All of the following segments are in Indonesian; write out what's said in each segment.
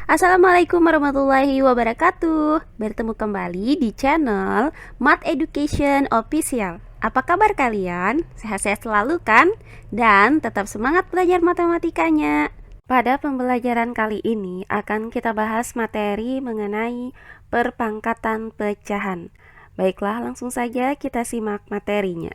Assalamualaikum warahmatullahi wabarakatuh. Bertemu kembali di channel Math Education Official. Apa kabar kalian? Sehat-sehat selalu kan? Dan tetap semangat belajar matematikanya. Pada pembelajaran kali ini akan kita bahas materi mengenai perpangkatan pecahan. Baiklah, langsung saja kita simak materinya.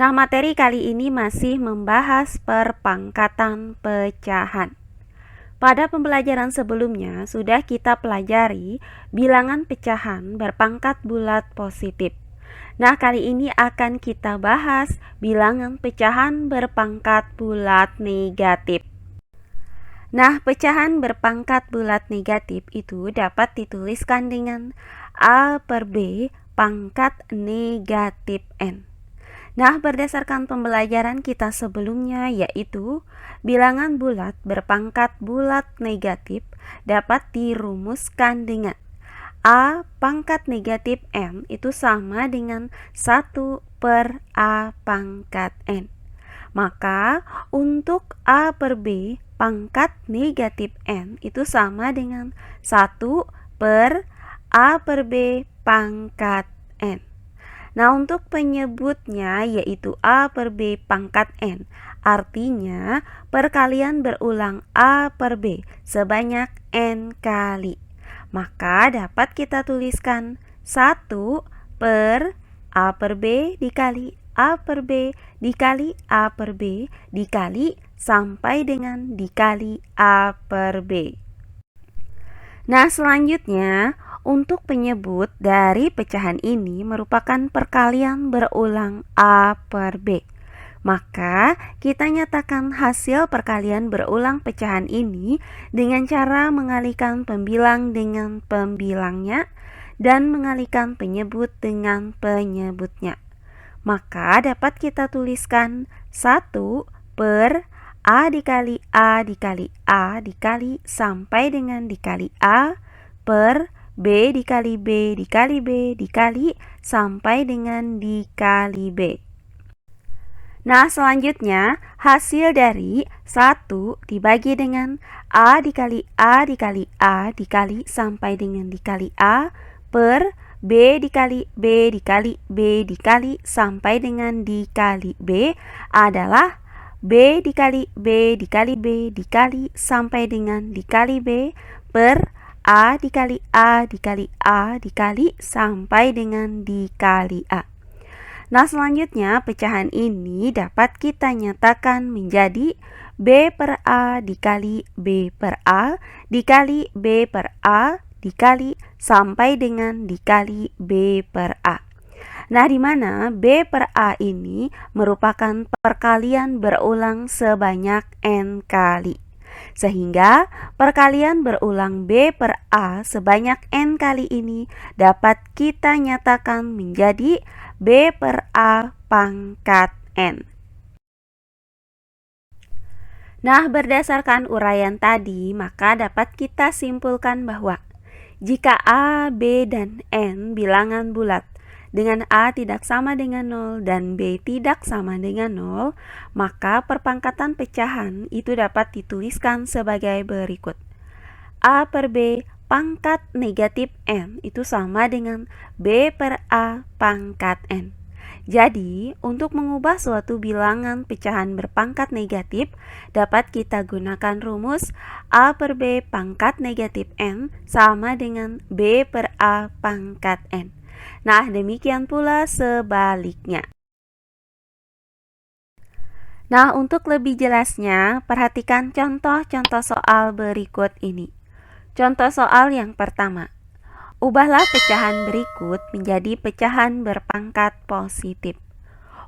Nah, materi kali ini masih membahas perpangkatan pecahan. Pada pembelajaran sebelumnya sudah kita pelajari bilangan pecahan berpangkat bulat positif. Nah, kali ini akan kita bahas bilangan pecahan berpangkat bulat negatif. Nah, pecahan berpangkat bulat negatif itu dapat dituliskan dengan A per B pangkat negatif N. Nah, berdasarkan pembelajaran kita sebelumnya, yaitu bilangan bulat berpangkat bulat negatif dapat dirumuskan dengan A pangkat negatif N itu sama dengan 1 per A pangkat N. Maka untuk A per B pangkat negatif N itu sama dengan 1 per A per B pangkat N. Nah, untuk penyebutnya yaitu A per B pangkat N, artinya perkalian berulang A per B sebanyak N kali. Maka dapat kita tuliskan 1 per A per B dikali A per B dikali A per B dikali sampai dengan dikali A per B. Nah, selanjutnya untuk penyebut dari pecahan ini merupakan perkalian berulang A per B. Maka kita nyatakan hasil perkalian berulang pecahan ini dengan cara mengalihkan pembilang dengan pembilangnya dan mengalihkan penyebut dengan penyebutnya. Maka dapat kita tuliskan 1 per A dikali A dikali A dikali sampai dengan dikali A per B dikali B dikali B dikali sampai dengan dikali B. Nah, selanjutnya hasil dari 1 dibagi dengan A dikali A dikali A dikali sampai dengan dikali A per B dikali B dikali B dikali sampai dengan dikali B adalah B dikali B dikali B dikali sampai dengan dikali B per A dikali A dikali A dikali sampai dengan dikali A. Nah, selanjutnya pecahan ini dapat kita nyatakan menjadi B per A dikali B per A dikali B per A dikali sampai dengan dikali B per A. Nah, di mana B per A ini merupakan perkalian berulang sebanyak N kali. Sehingga perkalian berulang B per A sebanyak N kali ini dapat kita nyatakan menjadi B per A pangkat N. Nah, berdasarkan uraian tadi, maka dapat kita simpulkan bahwa jika A, B, dan N bilangan bulat dengan A tidak sama dengan 0 dan B tidak sama dengan 0, maka perpangkatan pecahan itu dapat dituliskan sebagai berikut. A per B pangkat negatif N itu sama dengan B per A pangkat N. Jadi, untuk mengubah suatu bilangan pecahan berpangkat negatif, dapat kita gunakan rumus A per B pangkat negatif N sama dengan B per A pangkat N. Nah, demikian pula sebaliknya. Nah, untuk lebih jelasnya, perhatikan contoh-contoh soal berikut ini. Contoh soal yang pertama. Ubahlah pecahan berikut menjadi pecahan berpangkat positif.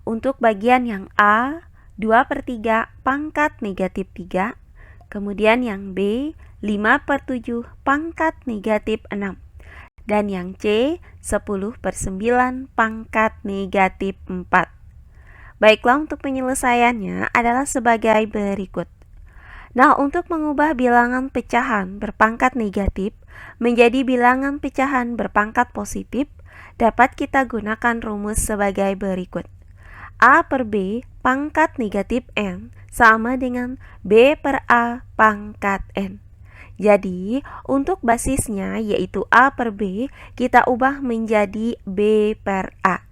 Untuk bagian yang A, 2 per 3 pangkat negatif 3. Kemudian yang B, 5 per 7 pangkat negatif 6. Dan yang C, 10/9 pangkat negatif 4. Baiklah, untuk penyelesaiannya adalah sebagai berikut. Nah, untuk mengubah bilangan pecahan berpangkat negatif menjadi bilangan pecahan berpangkat positif, dapat kita gunakan rumus sebagai berikut. A per B pangkat negatif N sama dengan B per A pangkat N. Jadi, untuk basisnya yaitu A per B, kita ubah menjadi B per A.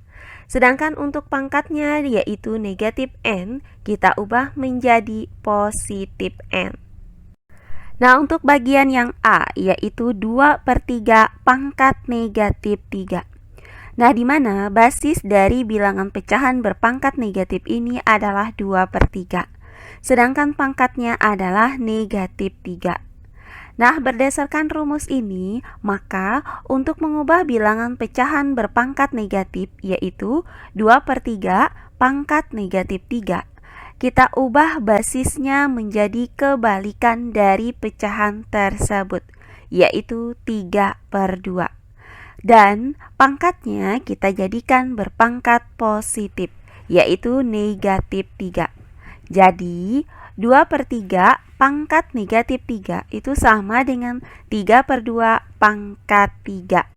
Sedangkan untuk pangkatnya yaitu negatif N, kita ubah menjadi positif N. Nah, untuk bagian yang A yaitu 2/3 pangkat negatif 3. Nah, di mana basis dari bilangan pecahan berpangkat negatif ini adalah 2/3. Sedangkan pangkatnya adalah negatif 3. Nah, berdasarkan rumus ini, maka untuk mengubah bilangan pecahan berpangkat negatif yaitu 2/3 pangkat negatif 3, kita ubah basisnya menjadi kebalikan dari pecahan tersebut, yaitu 3/2. Dan pangkatnya kita jadikan berpangkat positif, yaitu negatif 3. Jadi, 2/3 pangkat negatif 3 itu sama dengan 3/2 pangkat 3.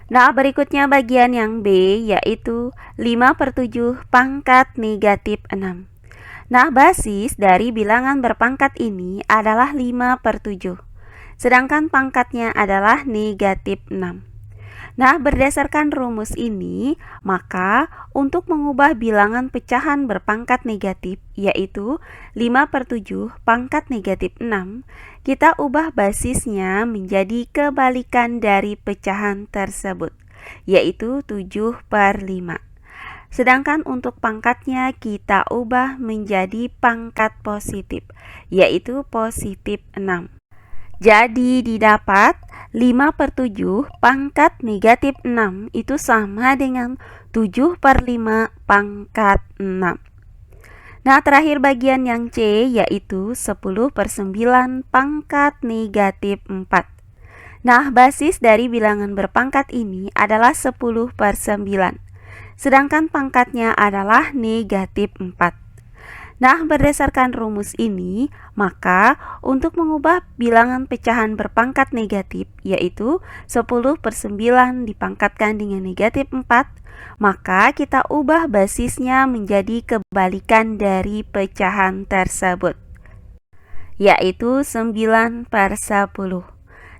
Nah, berikutnya bagian yang B yaitu 5/7 pangkat negatif 6. Nah, basis dari bilangan berpangkat ini adalah 5/7, sedangkan pangkatnya adalah negatif 6. Nah, berdasarkan rumus ini, maka untuk mengubah bilangan pecahan berpangkat negatif, yaitu 5/7 pangkat negatif 6, kita ubah basisnya menjadi kebalikan dari pecahan tersebut, yaitu 7/5. Sedangkan untuk pangkatnya kita ubah menjadi pangkat positif, yaitu positif 6. Jadi didapat 5/7 pangkat negatif 6 itu sama dengan 7/5 pangkat 6. Nah, terakhir bagian yang C yaitu 10/9 pangkat negatif 4. Nah, basis dari bilangan berpangkat ini adalah 10/9, sedangkan pangkatnya adalah negatif 4. Nah, berdasarkan rumus ini, maka untuk mengubah bilangan pecahan berpangkat negatif, yaitu 10/9 dipangkatkan dengan negatif 4, maka kita ubah basisnya menjadi kebalikan dari pecahan tersebut, yaitu 9/10.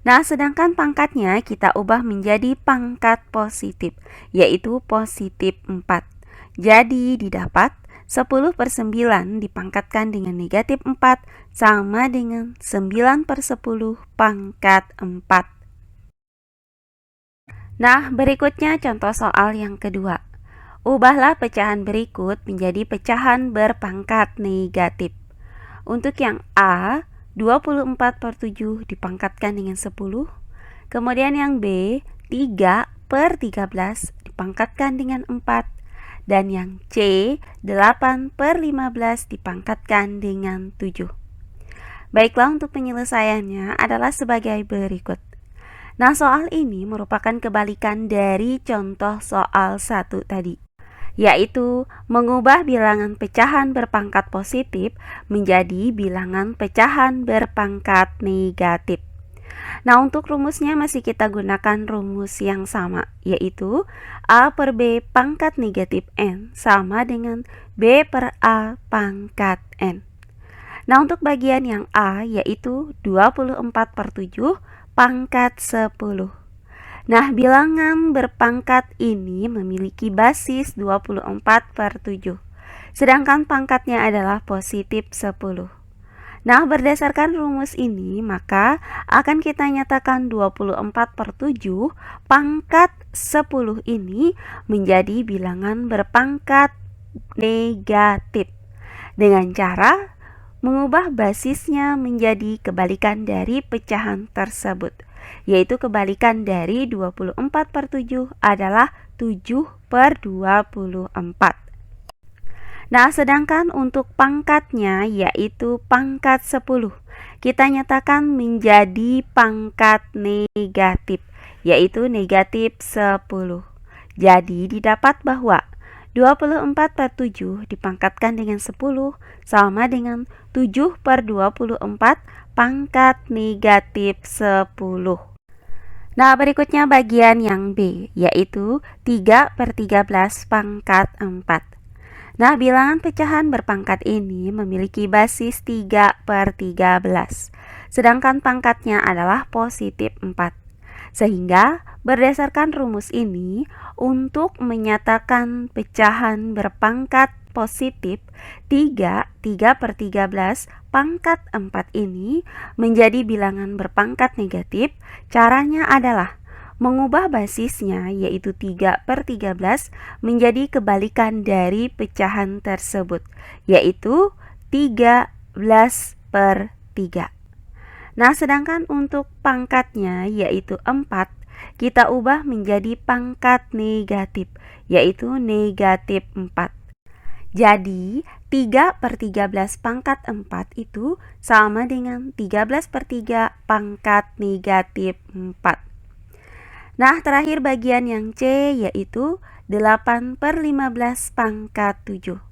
Nah, sedangkan pangkatnya kita ubah menjadi pangkat positif, yaitu positif 4. Jadi didapat 10/9 dipangkatkan dengan negatif 4 sama dengan 9/10 pangkat 4. Nah, berikutnya contoh soal yang kedua. Ubahlah pecahan berikut menjadi pecahan berpangkat negatif. Untuk yang A, 24/7 dipangkatkan dengan 10. Kemudian yang B, 3/13 dipangkatkan dengan 4. Dan yang C, 8/15 dipangkatkan dengan 7. Baiklah, untuk penyelesaiannya adalah sebagai berikut. Nah, soal ini merupakan kebalikan dari contoh soal 1 tadi, yaitu mengubah bilangan pecahan berpangkat positif menjadi bilangan pecahan berpangkat negatif. Nah, untuk rumusnya masih kita gunakan rumus yang sama, yaitu A per B pangkat negatif N sama dengan B per A pangkat N. Nah, untuk bagian yang A yaitu 24/7 pangkat 10. Nah, bilangan berpangkat ini memiliki basis 24/7, sedangkan pangkatnya adalah positif 10. Nah, berdasarkan rumus ini, maka akan kita nyatakan 24/7 pangkat 10 ini menjadi bilangan berpangkat negatif dengan cara mengubah basisnya menjadi kebalikan dari pecahan tersebut, yaitu kebalikan dari 24/7 adalah 7/24. Nah, sedangkan untuk pangkatnya yaitu pangkat 10, kita nyatakan menjadi pangkat negatif, yaitu negatif 10. Jadi didapat bahwa 24 per 7 dipangkatkan dengan 10 sama dengan 7 per 24 pangkat negatif 10. Nah, berikutnya bagian yang B, yaitu 3 per 13 pangkat 4. Nah, bilangan pecahan berpangkat ini memiliki basis 3 per 13, sedangkan pangkatnya adalah positif 4. Sehingga berdasarkan rumus ini, untuk menyatakan pecahan berpangkat positif 3 per 13 pangkat 4 ini menjadi bilangan berpangkat negatif, caranya adalah mengubah basisnya yaitu 3 per 13 menjadi kebalikan dari pecahan tersebut, yaitu 13 per 3. Nah, sedangkan untuk pangkatnya yaitu 4, kita ubah menjadi pangkat negatif, yaitu negatif 4. Jadi, 3 per 13 pangkat 4 itu sama dengan 13 per 3 pangkat negatif 4. Nah, terakhir bagian yang C yaitu 8 per 15 pangkat 7.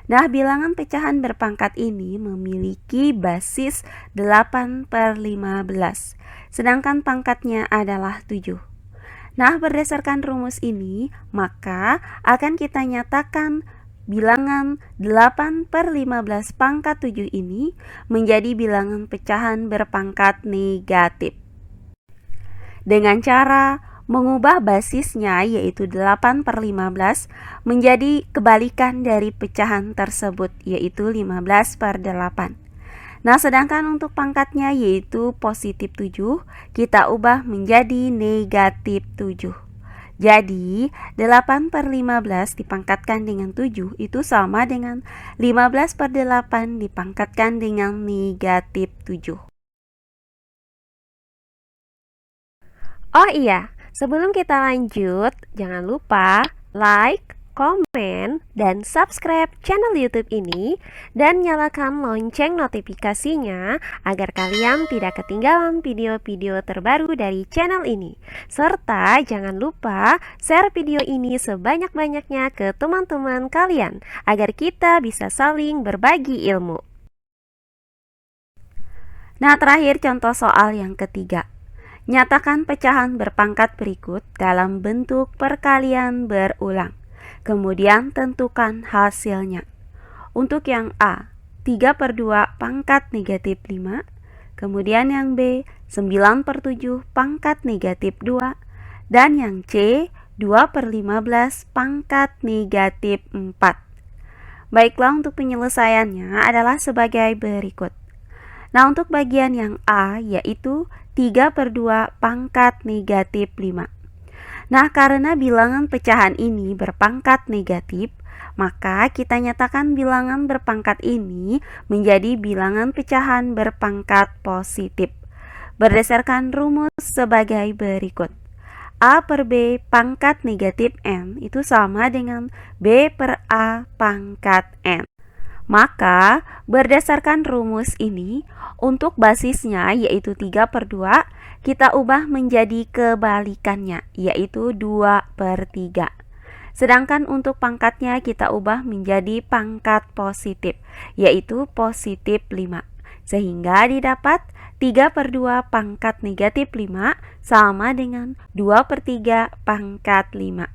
Nah, bilangan pecahan berpangkat ini memiliki basis 8 per 15, sedangkan pangkatnya adalah 7. Nah, berdasarkan rumus ini, maka akan kita nyatakan bilangan 8 per 15 pangkat 7 ini menjadi bilangan pecahan berpangkat negatif. Dengan cara mengubah basisnya yaitu 8 per 15 menjadi kebalikan dari pecahan tersebut yaitu 15 per 8. Nah, sedangkan untuk pangkatnya yaitu positif 7, kita ubah menjadi negatif 7. Jadi, 8 per 15 dipangkatkan dengan 7 itu sama dengan 15 per 8 dipangkatkan dengan negatif 7. Oh iya, sebelum kita lanjut, jangan lupa like, komen, dan subscribe channel YouTube ini dan nyalakan lonceng notifikasinya agar kalian tidak ketinggalan video-video terbaru dari channel ini. Serta jangan lupa share video ini sebanyak-banyaknya ke teman-teman kalian agar kita bisa saling berbagi ilmu. Nah, terakhir contoh soal yang ketiga. Nyatakan pecahan berpangkat berikut dalam bentuk perkalian berulang. Kemudian tentukan hasilnya. Untuk yang A, 3 per 2 pangkat negatif 5. Kemudian yang B, 9 per 7 pangkat negatif 2. Dan yang C, 2 per 15 pangkat negatif 4. Baiklah, untuk penyelesaiannya adalah sebagai berikut. Nah, untuk bagian yang A yaitu 3 per 2 pangkat negatif 5. Nah, karena bilangan pecahan ini berpangkat negatif, maka kita nyatakan bilangan berpangkat ini menjadi bilangan pecahan berpangkat positif. Berdasarkan rumus sebagai berikut. A per B pangkat negatif N itu sama dengan B per A pangkat N. Maka, berdasarkan rumus ini, untuk basisnya yaitu 3 per 2, kita ubah menjadi kebalikannya, yaitu 2 per 3. Sedangkan untuk pangkatnya kita ubah menjadi pangkat positif, yaitu positif 5. Sehingga didapat 3 per 2 pangkat negatif 5 sama dengan 2 per 3 pangkat 5.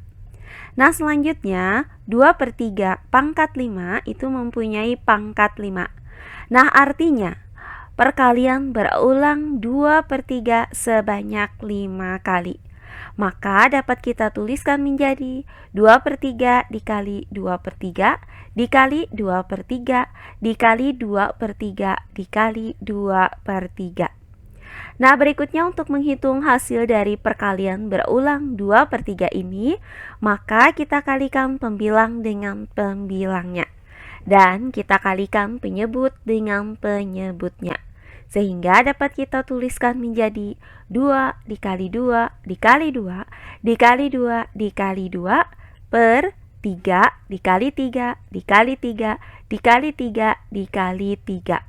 Nah, selanjutnya 2 per 3 pangkat 5 itu mempunyai pangkat 5. Nah, artinya perkalian berulang 2 per 3 sebanyak 5 kali. Maka dapat kita tuliskan menjadi 2 per 3 dikali 2 per 3 dikali 2 per 3 dikali 2 per 3 dikali 2 per 3. Nah, berikutnya untuk menghitung hasil dari perkalian berulang 2 per 3 ini, maka kita kalikan pembilang dengan pembilangnya. Dan kita kalikan penyebut dengan penyebutnya. Sehingga dapat kita tuliskan menjadi 2 dikali 2 dikali 2 dikali 2 dikali 2 per 3 dikali 3 dikali 3 dikali 3 dikali 3.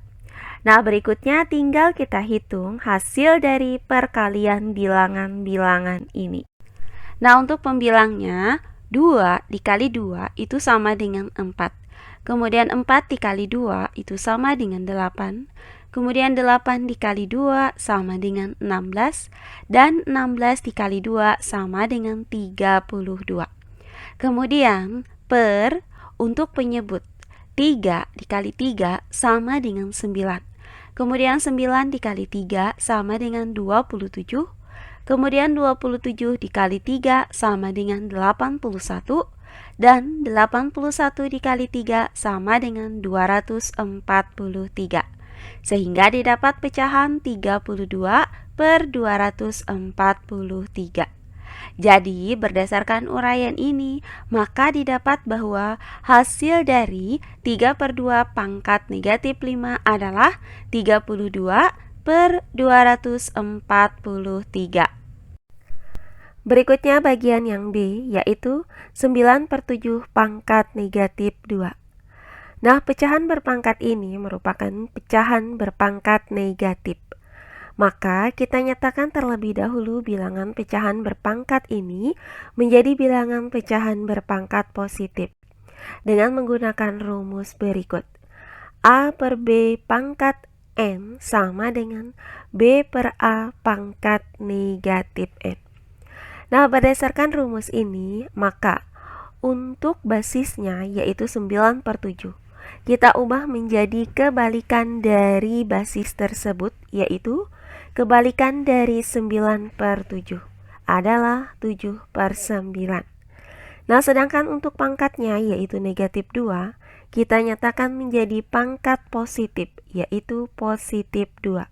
Nah, berikutnya tinggal kita hitung hasil dari perkalian bilangan-bilangan ini. Nah, untuk pembilangnya, 2 dikali 2 itu sama dengan 4. Kemudian 4 dikali 2 itu sama dengan 8. Kemudian 8 dikali 2 sama dengan 16. Dan 16 dikali 2 sama dengan 32. Kemudian untuk penyebut, 3 dikali 3 sama dengan 9. Kemudian 9 dikali 3 sama dengan 27. Kemudian 27 dikali 3 sama dengan 81. Dan 81 dikali 3 sama dengan 243. Sehingga didapat pecahan 32 per 243. Jadi, berdasarkan uraian ini, maka didapat bahwa hasil dari 3/2 pangkat negatif 5 adalah 32 per 243. Berikutnya bagian yang B, yaitu 9/7 pangkat negatif 2. Nah, pecahan berpangkat ini merupakan pecahan berpangkat negatif. Maka kita nyatakan terlebih dahulu bilangan pecahan berpangkat ini menjadi bilangan pecahan berpangkat positif dengan menggunakan rumus berikut. A per B pangkat N sama dengan B per A pangkat negatif N. Nah, berdasarkan rumus ini, maka untuk basisnya yaitu 9/7, kita ubah menjadi kebalikan dari basis tersebut, yaitu kebalikan dari 9/7 adalah 7/9. Nah, sedangkan untuk pangkatnya yaitu negatif 2, kita nyatakan menjadi pangkat positif, yaitu positif 2.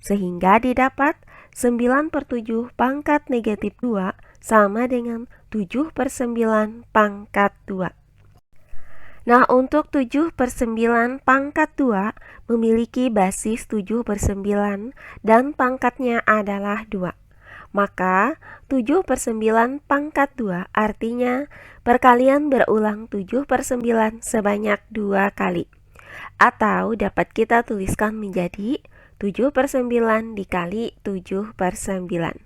Sehingga didapat 9/7 pangkat negatif 2 sama dengan 7/9 pangkat 2. Nah, untuk 7/9 pangkat 2 memiliki basis 7/9 dan pangkatnya adalah 2. Maka 7/9 pangkat 2 artinya perkalian berulang 7/9 sebanyak 2 kali. Atau dapat kita tuliskan menjadi 7/9 dikali 7/9.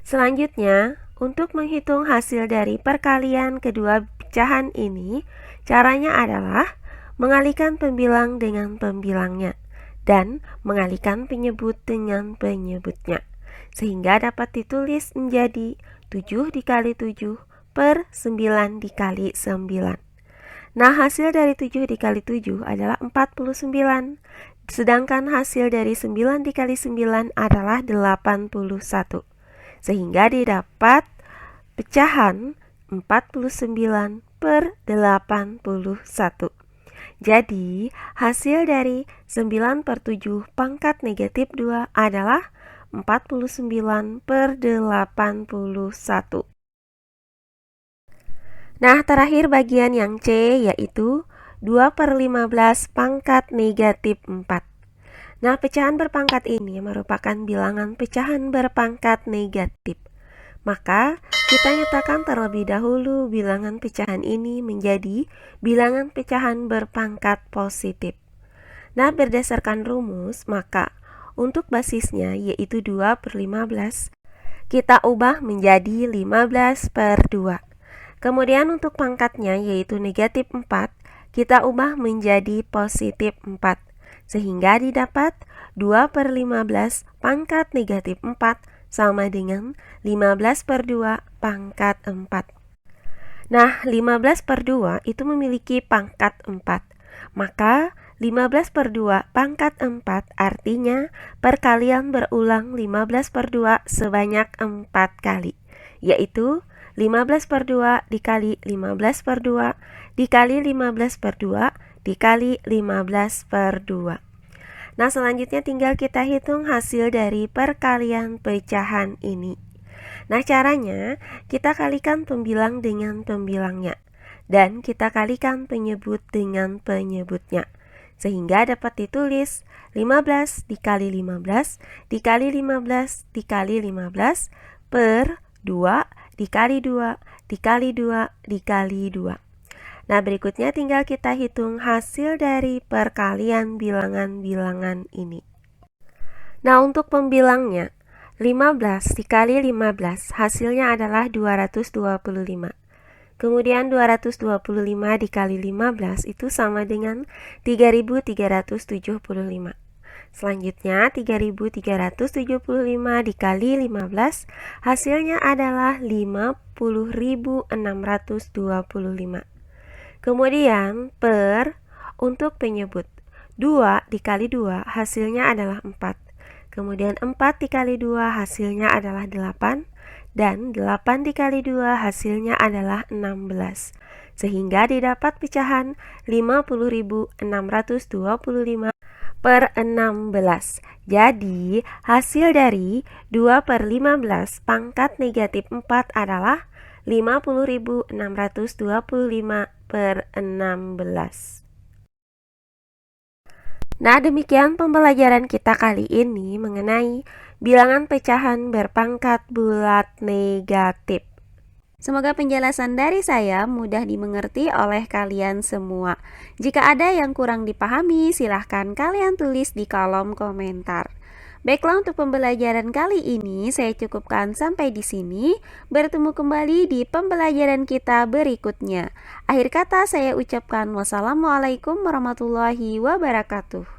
Selanjutnya, untuk menghitung hasil dari perkalian kedua pecahan ini, caranya adalah mengalihkan pembilang dengan pembilangnya dan mengalihkan penyebut dengan penyebutnya, sehingga dapat ditulis menjadi 7 dikali 7 per 9 dikali 9. Nah, hasil dari 7 dikali 7 adalah 49, sedangkan hasil dari 9 dikali 9 adalah 81, sehingga didapat pecahan 49 per 81. Jadi, hasil dari 9/7 pangkat negatif 2 adalah 49 per 81. Nah, terakhir bagian yang C yaitu 2/15 pangkat negatif 4. Nah, pecahan berpangkat ini merupakan bilangan pecahan berpangkat negatif. Maka, kita nyatakan terlebih dahulu bilangan pecahan ini menjadi bilangan pecahan berpangkat positif. Nah, berdasarkan rumus, maka untuk basisnya yaitu 2/15, kita ubah menjadi 15/2. Kemudian untuk pangkatnya yaitu negatif 4, kita ubah menjadi positif 4. Sehingga didapat 2/15 pangkat negatif 4 sama dengan 15/2 pangkat 4. Nah, 15/2 itu memiliki pangkat 4. Maka 15/2 pangkat 4 artinya perkalian berulang 15/2 sebanyak 4 kali, yaitu 15/2 dikali 15/2 dikali 15/2 dikali 15/2. Nah, selanjutnya tinggal kita hitung hasil dari perkalian pecahan ini. Nah, caranya kita kalikan pembilang dengan pembilangnya dan kita kalikan penyebut dengan penyebutnya, sehingga dapat ditulis 15 dikali 15 dikali 15 dikali 15 per 2 dikali 2 dikali 2 dikali 2. Nah, berikutnya tinggal kita hitung hasil dari perkalian bilangan-bilangan ini. Nah, untuk pembilangnya, 15 dikali 15 hasilnya adalah 225. Kemudian 225 dikali 15 itu sama dengan 3375. Selanjutnya 3375 dikali 15 hasilnya adalah 50.625. Kemudian untuk penyebut 2 dikali 2 hasilnya adalah 4. Kemudian 4 dikali 2 hasilnya adalah 8. Dan 8 dikali 2 hasilnya adalah 16. Sehingga didapat pecahan 50.625 per 16. Jadi hasil dari 2 per 15 pangkat negatif 4 adalah 50.625 per 16. Nah, demikian pembelajaran kita kali ini mengenai bilangan pecahan berpangkat bulat negatif. Semoga penjelasan dari saya mudah dimengerti oleh kalian semua. Jika ada yang kurang dipahami, silahkan kalian tulis di kolom komentar. Baiklah, untuk pembelajaran kali ini saya cukupkan sampai di sini. Bertemu kembali di pembelajaran kita berikutnya. Akhir kata saya ucapkan wassalamualaikum warahmatullahi wabarakatuh.